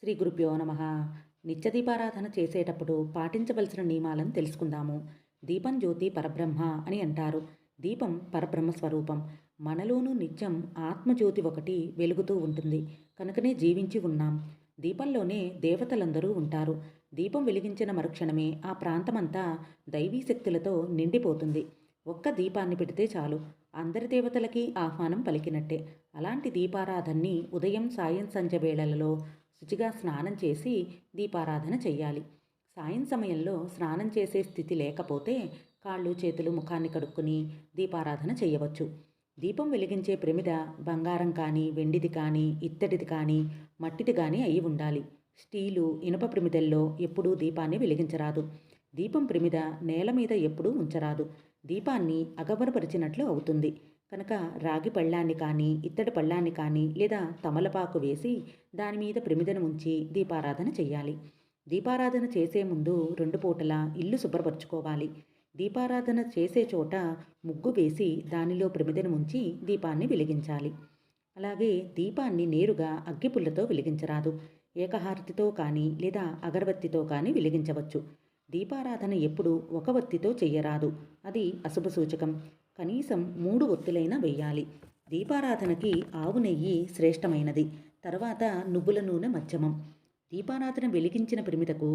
శ్రీ గురుభ్యో నమ. నిత్య దీపారాధన చేసేటప్పుడు పాటించవలసిన నియమాలను తెలుసుకుందాము. దీపం జ్యోతి పరబ్రహ్మ అని అంటారు. దీపం పరబ్రహ్మ స్వరూపం. మనలోనూ నిత్యం ఆత్మజ్యోతి ఒకటి వెలుగుతూ ఉంటుంది. కనుకనే జీవించి ఉన్నాం. దీపంలోనే దేవతలందరూ ఉంటారు. దీపం వెలిగించిన మరుక్షణమే ఆ ప్రాంతమంతా దైవీ శక్తులతో నిండిపోతుంది. ఒక్క దీపాన్ని పెడితే చాలు, అందరి దేవతలకి ఆహ్వానం పలికినట్టే. అలాంటి దీపారాధనని ఉదయం సాయం సంధ్య వేళలలో శుచిగా స్నానం చేసి దీపారాధన చెయ్యాలి. సాయం సమయంలో స్నానం చేసే స్థితి లేకపోతే కాళ్ళు చేతులు ముఖాన్ని కడుక్కుని దీపారాధన చేయవచ్చు. దీపం వెలిగించే ప్రమిద బంగారం కానీ, వెండిది కానీ, ఇత్తడిది కానీ, మట్టిది కానీ అయి ఉండాలి. స్టీలు, ఇనుప ప్రమిదల్లో ఎప్పుడూ దీపాన్ని వెలిగించరాదు. దీపం ప్రమిద నేల మీద ఎప్పుడూ ఉంచరాదు. దీపాన్ని అగవరపరిచినట్లు అవుతుంది. కనుక రాగి పళ్ళాన్ని కానీ, ఇత్తడి పళ్ళాన్ని కానీ లేదా తమలపాకు వేసి దాని మీద ప్రమిదను ఉంచి దీపారాధన చేయాలి. దీపారాధన చేసే ముందు 2 పూటలా ఇల్లు శుభ్రపరచుకోవాలి. దీపారాధన చేసే చోట ముగ్గు వేసి దానిలో ప్రమిదను ఉంచి దీపాన్ని వెలిగించాలి. అలాగే దీపాన్ని నేరుగా అగ్గిపుల్లతో వెలిగించరాదు. ఏకహారతితో కానీ లేదా అగరబత్తితో కానీ వెలిగించవచ్చు. దీపారాధన ఎప్పుడు ఒక వత్తితో చెయ్యరాదు. అది అశుభ సూచకం. కనీసం 3 ఒత్తులైనా వెయ్యాలి. దీపారాధనకి ఆవు నెయ్యి శ్రేష్టమైనది. తర్వాత నువ్వుల నూనె మధ్యమం. దీపారాధన వెలిగించిన ప్రమిదకు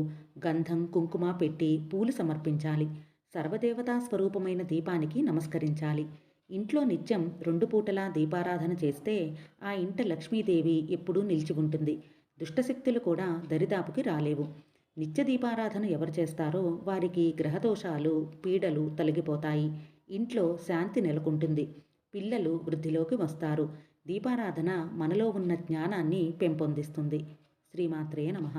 గంధం కుంకుమ పెట్టి పూలు సమర్పించాలి. సర్వదేవతా స్వరూపమైన దీపానికి నమస్కరించాలి. ఇంట్లో నిత్యం 2 పూటలా దీపారాధన చేస్తే ఆ ఇంట లక్ష్మీదేవి ఎప్పుడూ నిలిచి ఉంటుంది. దుష్టశక్తులు కూడా దరిదాపుకి రాలేవు. నిత్య దీపారాధన ఎవరు చేస్తారో వారికి గ్రహదోషాలు పీడలు తొలగిపోతాయి. ఇంట్లో శాంతి నెలకొంటుంది. పిల్లలు వృద్ధిలోకి వస్తారు. దీపారాధన మనలో ఉన్న జ్ఞానాన్ని పెంపొందిస్తుంది. శ్రీమాత్రే నమః.